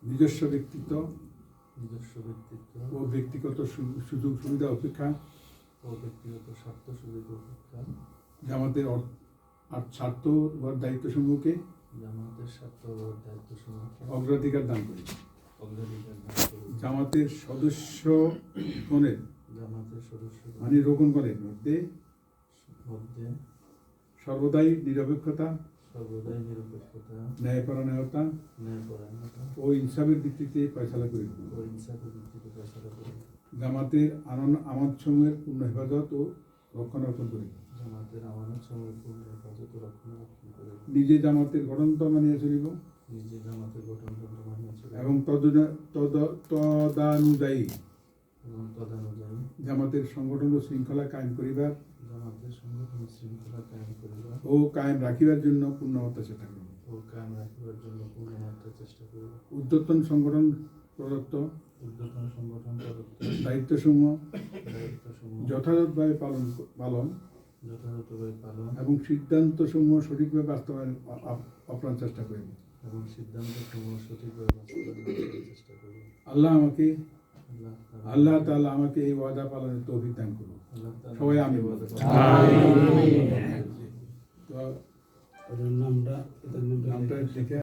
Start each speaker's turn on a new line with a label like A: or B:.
A: নিজস্ব ব্যক্তিত্ব
B: ও
A: ব্যক্তিগত সুযোগ সুবিধা অপেক্ষা
B: স্বার্থ সুবিধা অপেক্ষা
A: জামাতের স্বার্থ ও দায়িত্বসমূহকে অগ্রাধিকার দান করি। জামাতের সদস্যগণের রোগনগণের মধ্যে সর্বদাই নিরপেক্ষতা, ন্যায়পরায়ণতা ও ইনসাফের ভিত্তিতে ফয়সালা করি। জামাতের আমানতসমূহের পূর্ণ হেফাজত ও রক্ষণাবেক্ষণ করি। নিজে জামাতের গঠনতন্ত্র মানিয়া চলিব এবং তদানুযায়ী জামাতের সংগঠন ও শৃঙ্খলা কায়েম করিবার ও কায়েম রাখিবার জন্য পূর্ণমাত্রা চেষ্টা করব। ঊর্ধ্বতন সংগঠন প্রদত্ত দায়িত্বসমূহ যথাযথভাবে পালন এবং সিদ্ধান্তসমূহ সঠিকভাবে বাস্তবায়ন আপ্রাণ চেষ্টা করব। আল্লাহ তাআলা আমাকে এই ওয়াদা পালনের তৌফিক দান করুন। সবাই আমিন। নামটা লিখে